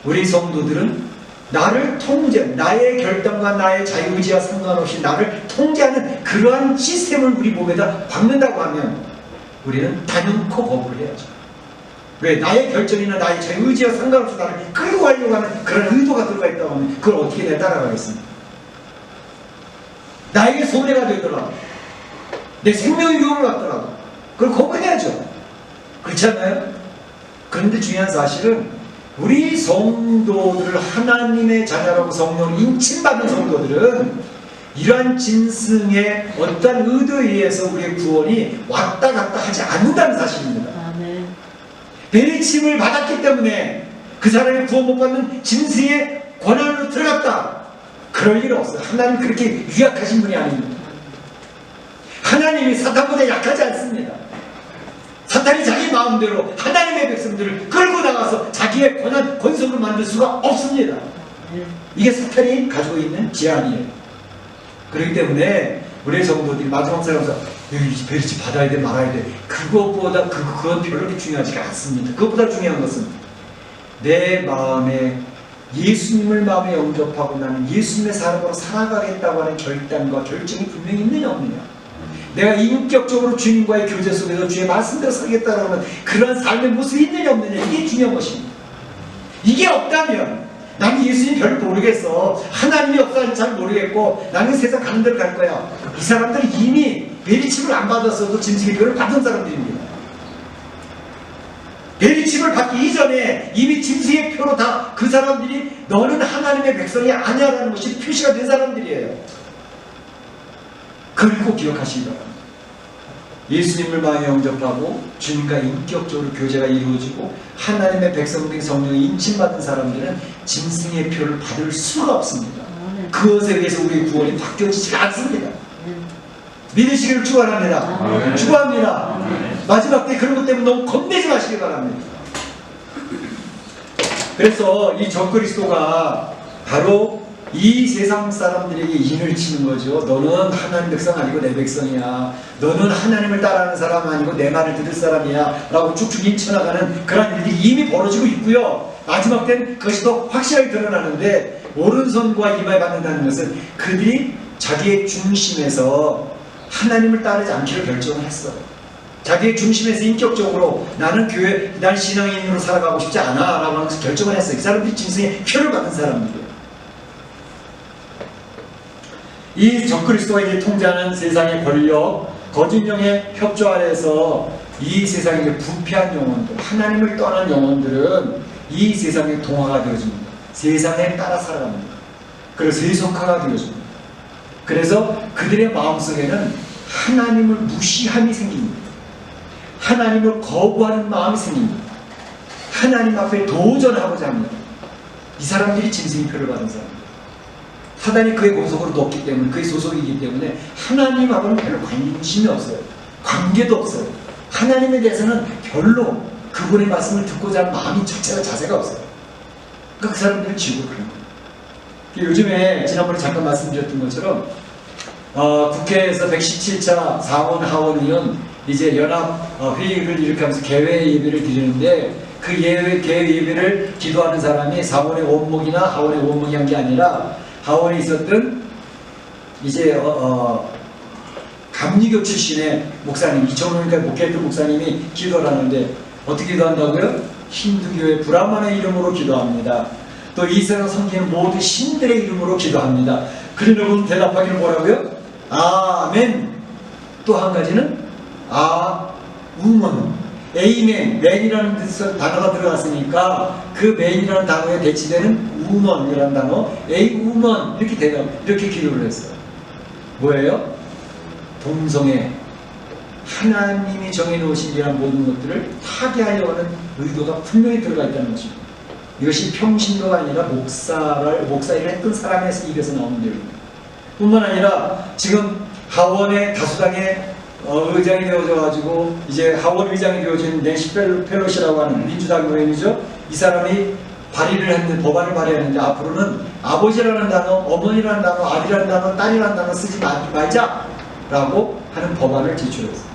우리 성도들은 나를 통제, 나의 결단과 나의 자유의지와 상관없이 나를 통제하는 그러한 시스템을 우리 몸에다 박는다고 하면 우리는 단연코 거부를 해야죠. 왜? 나의 결정이나 나의 자유의지와 상관없이 나를 끌고 가려고 하는 그런 의도가 들어가 있다고 하면 그걸 어떻게 내가 따라가겠습니까? 나에게 손해가 되더라도 내 생명의 위험을 받더라도 그걸 거부해야죠. 그렇지 않나요? 그런데 중요한 사실은 우리 성도들을 하나님의 자녀라고 성령 인침받은 성도들은 이러한 짐승의 어떠한 의도에 의해서 우리의 구원이 왔다 갔다 하지 않는다는 사실입니다. 아멘. 베리침을 받았기 때문에 그 사람이 구원 못 받는 짐승의 권한으로 들어갔다. 그럴 일 없어요. 하나님 그렇게 유약하신 분이 아닙니다. 하나님이 사탄보다 약하지 않습니다. 사탄이 자기 마음대로 하나님의 백성들을 끌고 나가서 자기의 권한, 권속으로 만들 수가 없습니다. 이게 사탄이 가지고 있는 제한이에요. 그렇기 때문에 우리 성도들이 마지막 살아가서 베리치 받아야 돼 말아야 돼 그것보다 그건 별로 중요하지가 않습니다. 그것보다 중요한 것은 내 마음에 예수님을 마음에 영접하고 나는 예수님의 사람으로 살아가겠다고 하는 결단과 결정이 분명히 있느냐 없느냐, 내가 인격적으로 주님과의 교제 속에서 주의 말씀대로 살겠다고 하는 그런 삶의 모습이 있느냐 없느냐, 이게 중요한 것입니다. 이게 없다면 나는 예수님 별 모르겠어, 하나님의 역사는 잘 모르겠고 나는 세상 가는 대로 갈 거야, 이 사람들은 이미 베리칩을 안 받았어도 짐승의 표를 받은 사람들입니다. 베리칩을 받기 이전에 이미 짐승의 표로 다 그 사람들이 너는 하나님의 백성이 아니야라는 것이 표시가 된 사람들이에요. 그걸 꼭 기억하시기 바랍니다. 예수님을 마음에 영접하고 주님과 인격적으로 교제가 이루어지고 하나님의 백성들이 성령이 인침받은 사람들은 짐승의 표를 받을 수가 없습니다. 그것에 의해서 우리의 구원이 바뀌어지지가 않습니다. 믿으시기를 축원합니다. 축원합니다. 마지막 때 그런 것 때문에 너무 겁내지 마시기 바랍니다. 그래서 이 적그리스도가 바로 이 세상 사람들에게 인을 치는 거죠. 너는 하나님 백성 아니고 내 백성이야, 너는 하나님을 따라하는 사람 아니고 내 말을 들을 사람이야 라고 쭉쭉 인쳐나가는 그런 일들이 이미 벌어지고 있고요. 마지막 때는 그것이 더 확실하게 드러나는데, 오른손과 이마에 받는다는 것은 그들이 자기의 중심에서 하나님을 따르지 않기로 결정을 했어요. 자기의 중심에서 인격적으로 나는 교회, 난 신앙인으로 살아가고 싶지 않아 라고 하면서 결정을 했어요. 이 사람들이 짐승의 표를 받은 사람들이에요. 이 적그리스도가 이제 통제하는 세상의 권력, 거짓 영의 협조 아래에서 이 세상의 부패한 영혼들, 하나님을 떠난 영혼들은 이 세상의 동화가 되어집니다. 세상에 따라 살아갑니다. 그래서 세속화가 되어집니다. 그래서 그들의 마음속에는 하나님을 무시함이 생깁니다. 하나님을 거부하는 마음이 생깁니다. 하나님 앞에 도전하고자 합니다. 이 사람들이 짐승의 표를 받은 사람입니다. 사단이 그의 공속으로 넣었기 때문에, 그의 소속이기 때문에 하나님하고는 별로 관심이 없어요. 관계도 없어요. 하나님에 대해서는 별로 그분의 말씀을 듣고자 하는 마음이 자세가 없어요. 그러니까 그 사람들은 지옥을 가는 거예요. 요즘에 지난번에 잠깐 말씀드렸던 것처럼 국회에서 117차 상원 하원의원 이제 연합 회의를 이렇게 하면서 개회 예배를 드리는데, 그 개회 예배를 기도하는 사람이 상원의 원목이나 하원의 원목이 한 게 아니라 하원에 있었던 이제 감리교 출신의 목사님, 2005년까지 목회했던 목사님이 기도를 하는데 어떻게 기도한다고요? 힌두교의 브라만의 이름으로 기도합니다. 또 이스라엘 섬기는 모든 신들의 이름으로 기도합니다. 그러면 대답하기를 뭐라고요? 아멘. 또 한 가지는 우먼, 에이멘, 맨이라는 단어가 들어갔으니까 그 맨이라는 단어에 대치되는 우먼이라는 단어, 우먼, 이렇게 기도를 했어요. 뭐예요? 동성애, 하나님이 정해놓으신 이런 모든 것들을 파괴하려고 하는 의도가 분명히 들어가 있다는 것입니다. 이것이 평신도가 아니라 목사일을 했던 사람의 입에서 나오는 내용입니다. 뿐만 아니라 지금 하원의 다수당의 의장이 되어져가지고 이제 하원 의장이 되어진 낸시 펠로시라고 하는 민주당 의원이죠. 이 사람이 발의를 했는데, 법안을 발의했는데 앞으로는 아버지라는 단어, 어머니라는 단어, 아들이라는 단어, 딸이라는 단어 쓰지 말자라고 하는 법안을 제출했어요.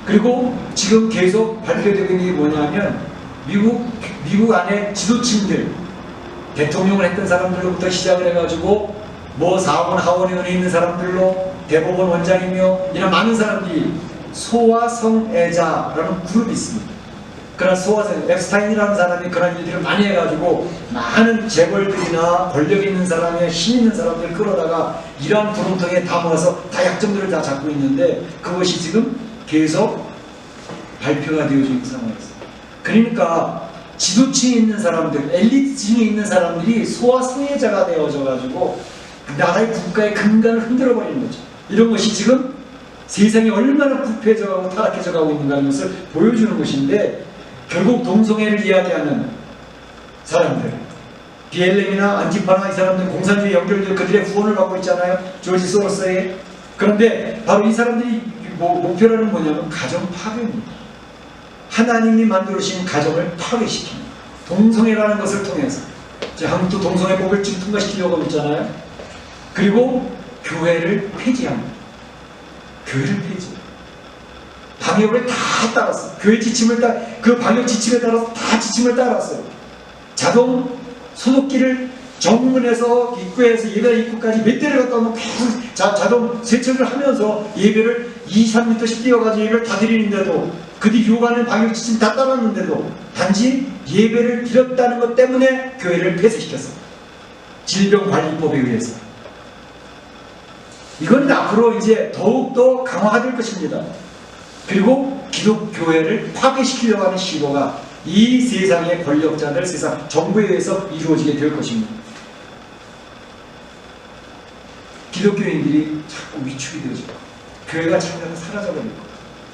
그리고 지금 계속 발표되고 있는 게 뭐냐면 미국 안에 지도층들, 대통령을 했던 사람들로부터 시작을 해가지고 뭐 사원 하원의원에 있는 사람들로 대법원 원장이며 이런 많은 사람들이 소아성애자라는 그룹이 있습니다. 그런 소아성, 앱스타인이라는 사람이 그런 일들을 많이 해가지고 많은 재벌들이나 권력 있는 사람의 힘 있는 사람들 끌어다가 이러한 구렁텅이에 다 모아서 다 약점들을 다 잡고 있는데, 그것이 지금 계속 발표가 되어지고 있는 상황이었어요. 그러니까 지도층에 있는 사람들, 엘리트층에 있는 사람들이 소아성애자가 되어져가지고 나라의 국가의 근간을 흔들어버리는 거죠. 이런 것이 지금 세상이 얼마나 부패해져가고 타락해져가고 있는가는 것을 보여주는 것인데, 결국 동성애를 이야기하는 사람들, BLM이나 안티파나 이 사람들 공산주의 연결되어 그들의 후원을 받고 있잖아요. 조지 소로스에. 그런데 바로 이 사람들이 목표라는 뭐냐면 가정 파괴입니다. 하나님이 만들어주신 가정을 파괴시키는, 동성애라는 것을 통해서 한국도 동성애법을 지금 통과시키려고 하고 있잖아요. 그리고 교회를 폐지합니다. 교회를 폐지. 방역을 다 따랐어요. 교회 지침을 그 방역 지침에 따라서 다 지침을 따랐어요. 자동 소독기를 정문에서 입구에서 예배 입구까지 몇 대를 갖다 놓고 계속 자동 세척을 하면서 예배를 2-3m씩 뛰어가지고 예배를 다 드리는데도, 그들이 요구하는 방역 지침 다 따랐는데도 단지 예배를 드렸다는 것 때문에 교회를 폐쇄시켰어요. 질병관리법에 의해서. 이건 앞으로 이제 더욱더 강화될 것입니다. 그리고 기독교회를 파괴시키려고 하는 시도가 이 세상의 권력자들, 세상 정부에 의해서 이루어지게 될 것입니다. 기독교인들이 자꾸 위축이 되어지고 교회가 잠깐 사라져버릴 거예요.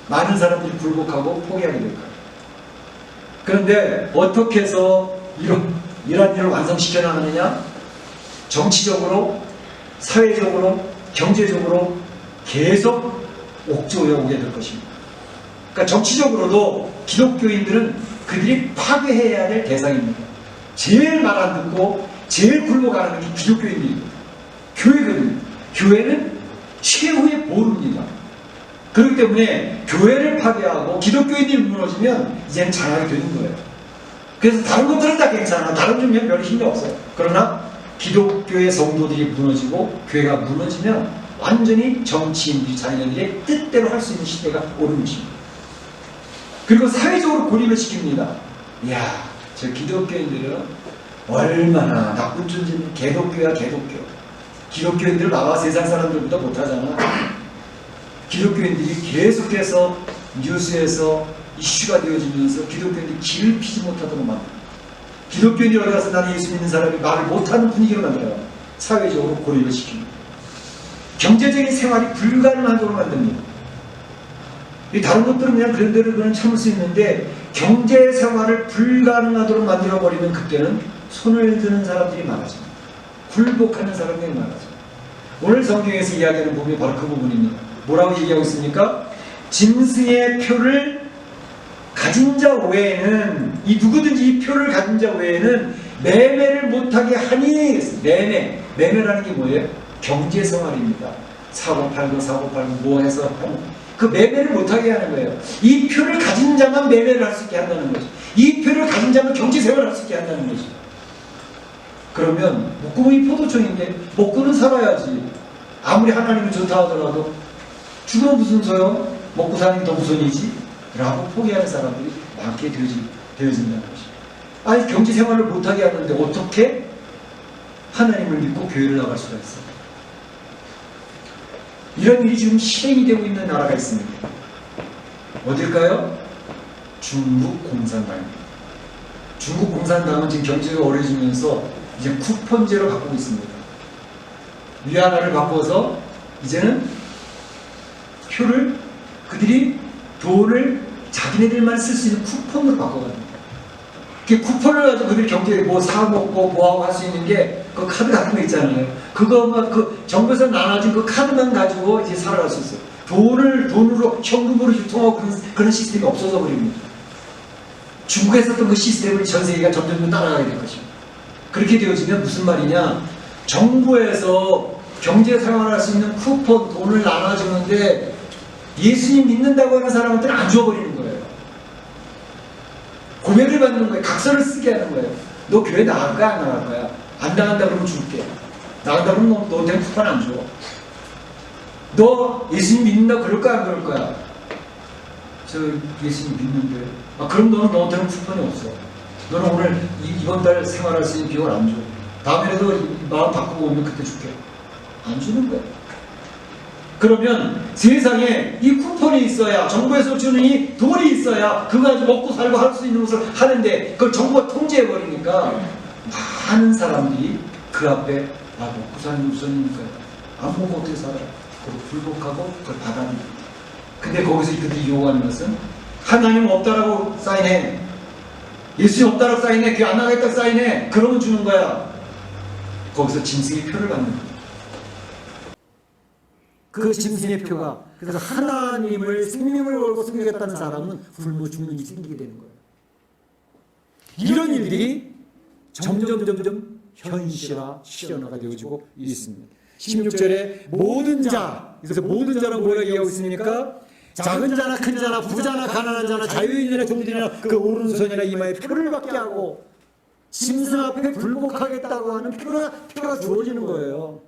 많은 사람들이 굴복하고 포기하게 될 거예요. 그런데 어떻게 해서 이런 일을 완성시켜 나가느냐? 정치적으로, 사회적으로, 경제적으로 계속 옥조에 오게 될 것입니다. 그러니까 정치적으로도 기독교인들은 그들이 파괴해야 될 대상입니다. 제일 말 안 듣고 제일 굴복하는 게 기독교인들입니다. 교회거든요. 교회는 최후의 보루입니다. 그렇기 때문에 교회를 파괴하고 기독교인들이 무너지면 이제는 잘하게 되는 거예요. 그래서 다른 것들은 다 괜찮아. 다른 종류는 별 힘이 없어요. 그러나 기독교의 성도들이 무너지고 교회가 무너지면 완전히 정치인들이 자기네들의 뜻대로 할 수 있는 시대가 오는 것입니다. 그리고 사회적으로 고립을 시킵니다. 이야, 저 기독교인들은 얼마나 나쁜 존재는 개독교야, 개독교. 기독교인들 나와 세상 사람들보다 못하잖아. 기독교인들이 계속해서 뉴스에서 이슈가 되어지면서 기독교인들이 길을 피지 못하도록 만들어요. 기독교인들이 어디 가서 나는 예수 믿는 사람이 말을 못하는 분위기로 만들어요. 사회적으로 고립을 시킵니다. 경제적인 생활이 불가능하도록 만듭니다. 다른 것들은 그냥 그런 대로 그냥 참을 수 있는데 경제 생활을 불가능하도록 만들어버리면 그때는 손을 드는 사람들이 많아집니다. 굴복하는 사람들이 많아집니다. 오늘 성경에서 이야기하는 부분이 바로 그 부분입니다. 뭐라고 얘기하고 있습니까? 짐승의 표를 가진 자 외에는, 이 누구든지 이 표를 가진 자 외에는 매매를 못하게 하니. 매매라는 게 뭐예요? 경제 생활입니다. 사고 팔고 뭐 해서 하는 그 매매를 못하게 하는 거예요. 이 표를 가진 자만 매매를 할 수 있게 한다는 거죠. 이 표를 가진 자만 경제생활을 할 수 있게 한다는 거죠. 그러면 목구멍이 포도청인데 먹고는 살아야지. 아무리 하나님이 좋다 하더라도 죽으면 무슨 소용? 먹고 사는 게 더 우선이지? 라고 포기하는 사람들이 많게 되어진다는 것이죠. 아니 경제생활을 못하게 하는데 어떻게 하나님을 믿고 교회를 나갈 수가 있어요? 이런 일이 지금 실행이 되고 있는 나라가 있습니다. 어딜까요? 중국 공산당입니다. 중국 공산당은 지금 경제가 어려지면서 이제 쿠폰제로 바꾸고 있습니다. 위안화를 바꿔서 이제는 표를 그들이 돈을 자기네들만 쓸 수 있는 쿠폰으로 바꿔갑니다. 그 쿠폰을 가지고 그들이 경제에 뭐 사먹고 뭐하고 할 수 있는 게 그 카드 같은 거 있잖아요. 그거만 그 정부에서 나눠진 그 카드만 가지고 이제 살아갈 수 있어요. 돈으로 현금으로 유통하고 그런 시스템이 없어져 버립니다. 중국에서 했던 그 시스템을 전 세계가 점점 따라가게 될 것입니다. 그렇게 되어지면 무슨 말이냐? 정부에서 경제 생활할 수 있는 쿠폰, 돈을 나눠주는데 예수님 믿는다고 하는 사람한테는 안 줘버리는 거예요. 고백을 받는 거예요. 각서를 쓰게 하는 거예요. 너 교회 나갈 거야? 안 나갈 거야? 안 나간다 그러면 줄게. 나간다 그러면 너한테는 쿠폰 안 줘. 너 예수님 믿는다 그럴 거야? 안 그럴 거야? 저 예수님 믿는데. 아, 그럼 너한테는 쿠폰이 없어. 너는 오늘 이번 달 생활할 수 있는 비용을 안 줘. 다음에라도 마음 바꾸고 오면 그때 줄게. 안 주는 거야. 그러면 세상에 이 쿠폰이 있어야, 정부에서 주는 이 돈이 있어야 그거 가지고 먹고 살고 할 수 있는 것을 하는데 그걸 정부가 통제해버리니까 많은 사람들이 그 앞에 먹고 사는 게 우선이니까요. 안 먹고 어떻게 살아요? 그걸 불복하고 그걸 받아들여요. 근데 거기서 그들이 요구하는 것은 하나님 없다라고 사인해. 예수님 없다라고 사인해. 교회 안 나가겠다고 사인해. 그러면 주는 거야. 거기서 짐승의 표를 받는 거야. 그 짐승의 표가, 그래서 하나님을 생명을 걸고 섬기겠다는 사람은 굶어 죽는 일이 생기게 되는 거예요. 이런 일들이 점점 현실화, 실현화가 되어지고 있습니다. 16절에 모든 자, 그래서 모든 자는 뭐라고 얘기하고 있습니까? 작은 자나 큰 자나 부자나 가난한 자나 자유인이나 종들이나 그 오른손이나 이마에 표를 받게 하고 짐승 앞에 굴복하겠다고 하는 표가 주어지는 거예요.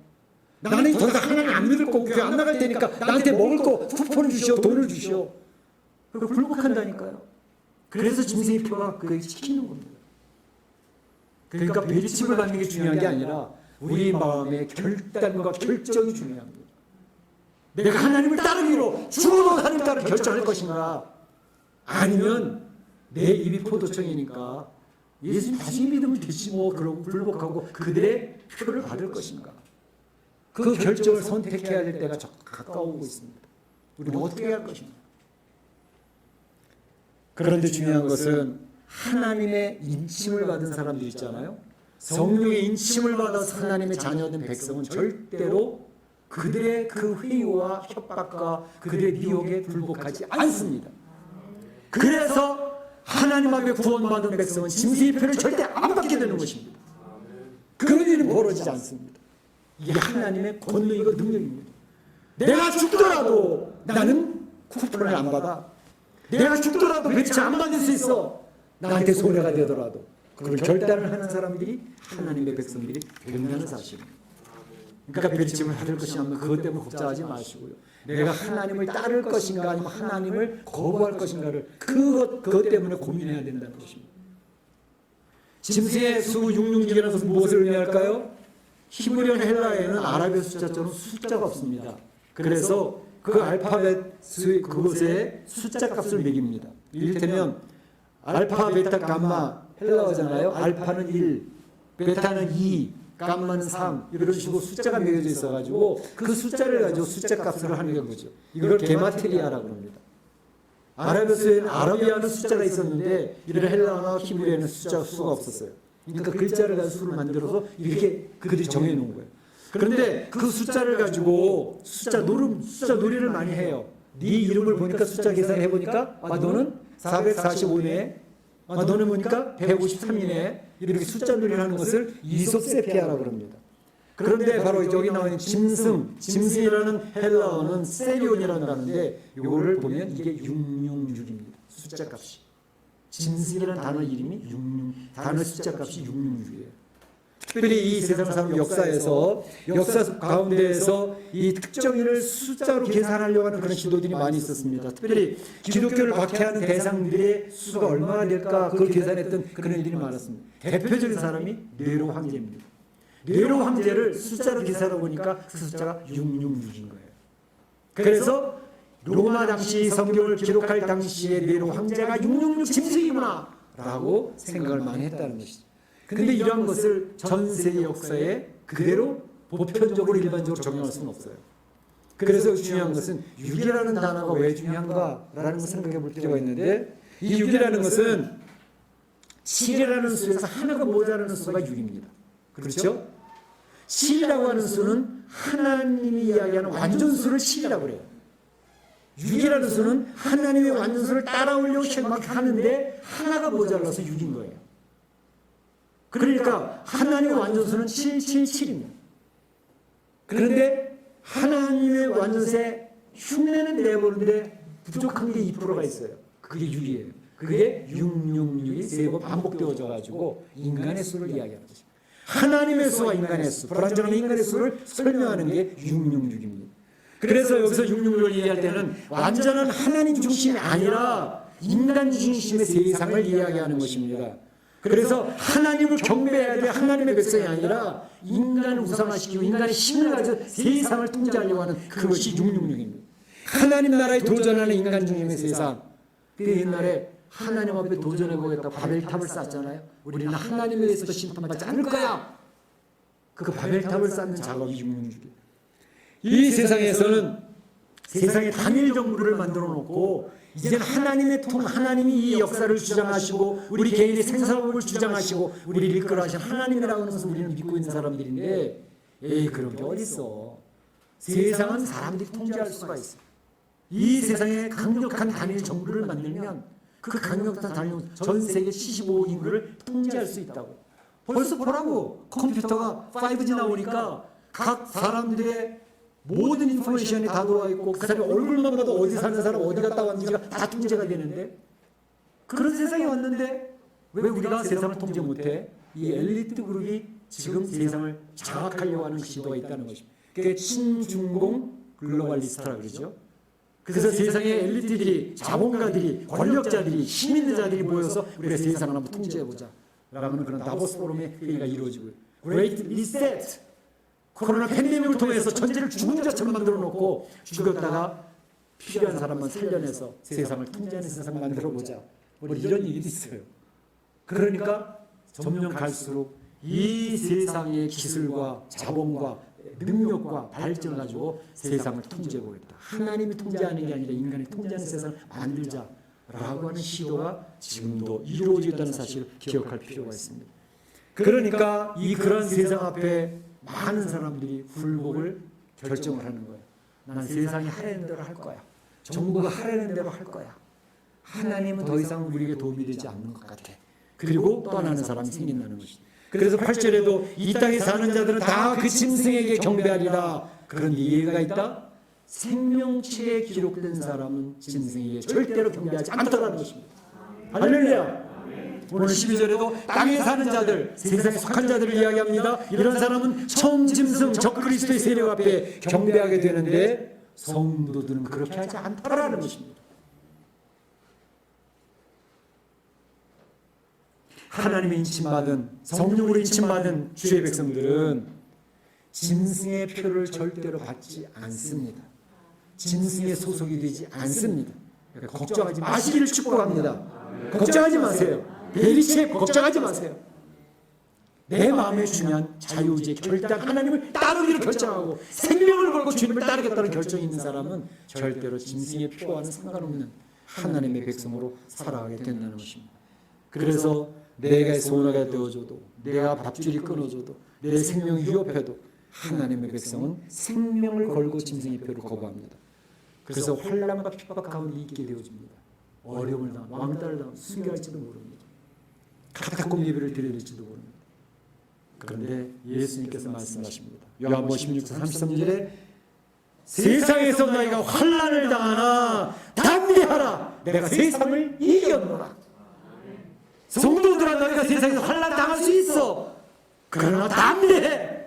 나는 더 이상 하나님 안 믿을 거고 교회 안 나갈 테니까 나한테 먹을 거 쿠폰을 주시오, 돈을 주시오. 그리고 굴복한다니까요. 그래서 짐승의 표가 그게 시키는 겁니다. 그러니까 배리침을 받는 게 중요한 게 아니라 우리 마음의 결단과 결정이 중요합니다. 내가 하나님을 따르기로 죽어도 하나님 따르 결정할 것인가, 아니면 내 입이 포도청이니까 예수님 다시 믿으면 되지 뭐 그러고 불복하고 그들의 표를 받을 것인가. 그 결정을 선택해야 될 때가 가까워오고 있습니다. 우리는 어떻게 할 것인가. 그런데 중요한 것은 하나님의 인침을 받은 사람들 있잖아요. 성령의 인침을 받아서 하나님의 자녀된 백성은 절대로 그들의 그 회유와 협박과 그들의 미혹에 불복하지 않습니다. 그래서 하나님 앞에 구원받은 백성은 짐승의 표를 절대 안 받게 되는 것입니다. 그런 일이 벌어지지 않습니다. 이게 하나님의 권능이고 능력입니다. 내가 죽더라도 나는 쿠폰을 안 받아. 내가 죽더라도 배치 안 받을 수 있어. 나한테 손해가 되더라도. 그걸 결단을 하는 사람들이 하나님의 백성들이 된다는 사실입니다. 그러니까 배치임을 받을 것이 아니면 그것 때문에 걱정하지 마시고요. 내가 하나님을 따를 것인가 아니면 하나님을 거부할 것인가를 그것 때문에 고민해야 된다는 것입니다. 짐승의 수 666이라는 것은 무엇을 의미할까요? 히브리어 헬라어에는 아랍의 숫자처럼 숫자가 없습니다. 그래서 그 알파벳 그것에 숫자 값을 매깁니다. 이를테면 알파, 베타, 감마 헬라어잖아요. 알파는 1, 베타는 2, 감마는 3 이런 식으로 숫자가 매겨져 있어가지고 그 숫자를 가지고 숫자 값을 하는 게 뭐죠? 이걸 게마트리아라고 합니다. 아랍에서는 아라비아는 숫자가 있었는데 이런 헬라어나 히브리어에는 수가 없었어요. 그러니까 글자를 가지고 수를 만들어서 이렇게 그들이 정해놓은 거예요. 그런데 그 숫자를 가지고 숫자 놀이를 많이 해요. 네 이름을 보니까 숫자 계산해보니까 너는 445네, 너는 보니까 153이네, 이렇게 숫자 놀이를 하는 것을 이솝세피아라고 합니다. 그런데 바로 여기 나오는 짐승이라는 헬라어는 세리온이라는 단어인데 이거를 보면 이게 666입니다. 숫자 값이. 짐승이라는 단어 이름이 66, 단어 숫자 값이 666이에요. 특별히 이 세상 사람 역사 가운데에서 이 특정인을 숫자로 계산하려고 하는 그런 시도들이 많이 있었습니다. 특별히 기독교를 박해하는 대상들의 수가 얼마나 될까 그걸 계산했던 그런 일들이 많았습니다. 대표적인 사람이 네로 황제입니다. 네로 황제를 숫자로 계산하다 보니까 그 숫자가 666인 거예요. 그래서 로마 당시 성경을 기록할 당시에 네로 황제가 666 짐승이구나 라고 생각을 많이 했다는 것이죠. 그런데 이러한 것을 전 세계 역사에 그대로 보편적으로 일반적으로 적용할 수는 없어요. 그래서 중요한 것은 6이라는 단어가 왜 중요한가라는 걸 생각해 볼 필요가 있는데, 이 6이라는 것은 7이라는 수에서 하나가 모자라는 수가 6입니다. 그렇죠? 7이라고 하는 수는 하나님이 이야기하는 완전수를 7이라고 그래요. 6이라는 수는 하나님의 완전수를 따라오려고 막 하는데 하나가 모자라서 6인 거예요. 그러니까 하나님의 완전수는 777입니다. 그런데 하나님의 완전수에 흉내는 내보는데 부족한 게 2%가 있어요. 그게 6이에요. 그게 666이 세 번 반복되어져 가지고 인간의 수를 이야기하는 것입니다. 하나님의 수와 인간의 수, 불완전한 인간의 수를 설명하는 게 666입니다. 그래서 여기서 666을 얘기할 때는 완전한 하나님 중심이 아니라 인간 중심의 세상을 이야기하는 것입니다. 그래서 하나님을 경배해야 될 하나님의 백성이 아니라 인간을 우상화시키고 인간의 힘을 가지고 세상을 통제하려고 하는 그것이 666입니다. 하나님 나라에 도전하는 인간 중심의 세상. 그 옛날에 하나님 앞에 도전해보겠다고 바벨탑을 쌓잖아요. 우리는 하나님에 의해서도 심판받지 않을 거야. 그 바벨탑을 쌓는 작업이 666이에요. 이 세상에서는 세상에 단일 정부를 만들어 놓고 이제는 하나님이 이 역사를 주장하시고 우리 개인의 생사법을 주장하시고 우리를 이끌어가신 하나님이라고 하는 것을 우리는 믿고 있는 사람들인데 그런 게 어딨어. 세상은 사람들이 통제할 수가 있어. 이 세상에 강력한 단일 정부를 만들면 그 강력한 단일 전 세계 75억 인구를 통제할 수 있다고. 벌써 보라고. 컴퓨터가 5G 나오니까 각 사람들의 모든 인포메이션이 다 들어와 있고 그 사람이 얼굴만 봐도 어디 사는 사람 어디 갔다 왔는지가 다 통제가 되는데 그런 세상이 왔는데 왜 우리가 세상을 통제 못해? 이 엘리트 그룹이 지금 세상을 장악하려고 하는 시도가 있다는 것입니다. 그게 친중공 글로벌리스트라 그러죠. 그래서 세상의 엘리트들이 자본가들이 권력자들이 힘 있는 자들이 모여서 우리가 세상을 한번 통제해보자 라는 그런 다보스 포럼의 회의가 이루어지고요. Great Reset 코로나 팬데믹을 통해서 전체를 죽은 자처럼 만들어 놓고 죽였다가 필요한 사람만 살려내서 세상을 통제하는 세상을 만들어 보자. 뭐 이런 얘기도 있어요. 그러니까 점점 갈수록 이 세상의 기술과 자본과 능력과 발전을 가지고 세상을 통제해 보겠다. 하나님이 통제하는 게 아니라 인간이 통제하는 세상을 만들자라고 하는 시도가 지금도 이루어지고 있다는 사실을 기억할 필요가 있습니다. 그러니까 그런 세상 앞에 많은 사람들이 굴복을 결정을 하는 거예요. 난 세상이 하라는 대로 할 거야. 정부가 하라는 대로 할 거야. 하나님은 더 이상 우리에게 도움이 되지 않는 것 같아. 그리고 떠나는 사람이 생긴다는 것이죠. 그래서 8절에도 이 땅에 사는 자들은 다 그 짐승에게 경배하리라. 그런 예가 있다. 생명체에 기록된 사람은 짐승에게 절대로 경배하지 않더라는 것입니다. 할렐루야. 오늘 12절에도 땅에 사는 자들, 세상에 속한 자들을 이야기합니다. 이런 사람은 처음 짐승 적그리스도의 세력 앞에 경배하게 되는데 성도들은 그렇게 하지 않더라는 것입니다. 하나님의 인침받은 성령으로 인침받은 주의 백성들은 짐승의 표를 절대로 받지 않습니다. 짐승의 소속이 되지 않습니다. 그러니까 걱정하지 마시기를 축복합니다. 걱정하지 마세요. 베리시에 걱정하지 마세요. 내 마음에 중요한 자유의지의 결단, 하나님을 따르기를 결정하고 생명을 걸고 주님을 따르겠다는 결정이 있는 사람은 절대로 짐승의 표와는 상관없는 하나님의 백성으로 살아가게 된다는 것입니다. 그래서 내가 소원하게 되어줘도 내가 밥줄이 끊어져도 내 생명이 위협해도 하나님의 백성은 생명을 걸고 짐승의 표를 거부합니다. 그래서 환난과 핍박 가운데 있게 되어집니다. 어려움을 당하고 왕따를 당하고 순교할지도 모릅니다. 카타콤 예배를 드려야 될지도 모릅니다. 그런데 예수님께서 말씀하십니다. 요한복음 16장 33절에 세상에서 너희가 환난을 당하나 담대하라. 내가 세상을 이겼노라. 성도들아 너희가 세상에서 환난 당할 수 있어. 그러나 담대해.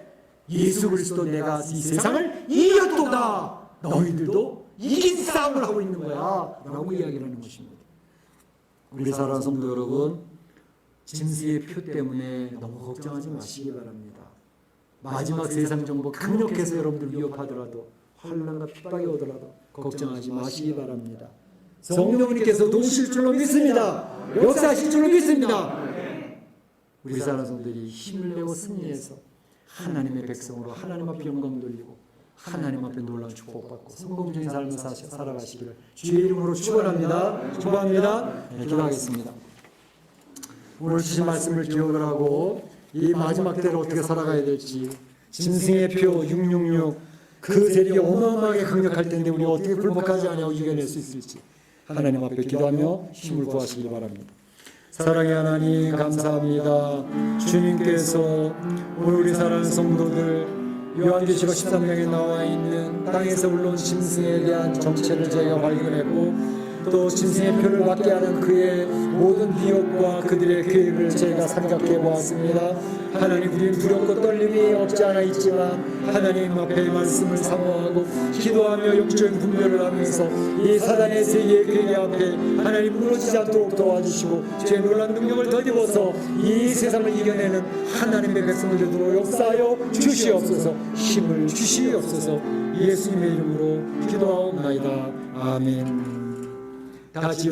예수 그리스도 내가 이 세상을 이겼도다. 너희들도 이긴 싸움을 하고 있는 거야 라고 이야기를 하는 것입니다. 우리 사랑하는 성도 여러분, 짐승의 표 때문에 너무 걱정하지 마시기 바랍니다. 마지막 세상 정보 강력해서 여러분들 위협하더라도 환난과 핍박이 오더라도 걱정하지 마시기 바랍니다. 성령님께서 도우실 줄로 믿습니다. 역사하실 줄로 믿습니다. 우리 사랑하는 성도들이 힘을 내고 승리해서 하나님의 백성으로 하나님 앞에 영광 돌리고 하나님 앞에 놀라운 축복받고 성공적인 삶을 살아가시기를 주의 이름으로 축원합니다. 축복합니다. 네, 기도하겠습니다. 오늘 주신 말씀을 기억을 하고 이 마지막 때를 어떻게 살아가야 될지 짐승의 표 666 그 세력이 어마어마하게 강력할 텐데 우리가 어떻게 굴복하지 않냐고 이겨낼 수 있을지 하나님 앞에 기도하며 힘을 구하시기 바랍니다. 사랑의 하나님 감사합니다. 주님께서 우리 사랑하는 성도들 요한계시록 13장에 나와 있는 땅에서 올라온 짐승에 대한 정체를 저희가 발견했고 또 짐승의 표를 받게 하는 그의 모든 비협과 그들의 계획을 저희가 생각해 보았습니다. 하나님, 우리는 두렵고 떨림이 없지 않아 있지만 하나님 앞에 말씀을 사모하고 기도하며 영적인 분별을 하면서 이 사단의 세계의 계획 앞에 하나님 무너지지 않도록 도와주시고 죄의 놀라운 능력을 덧입어서 이 세상을 이겨내는 하나님의 백성을 되도록 역사하여 주시옵소서. 힘을 주시옵소서. 예수님의 이름으로 기도하옵나이다. 아멘. 다 같이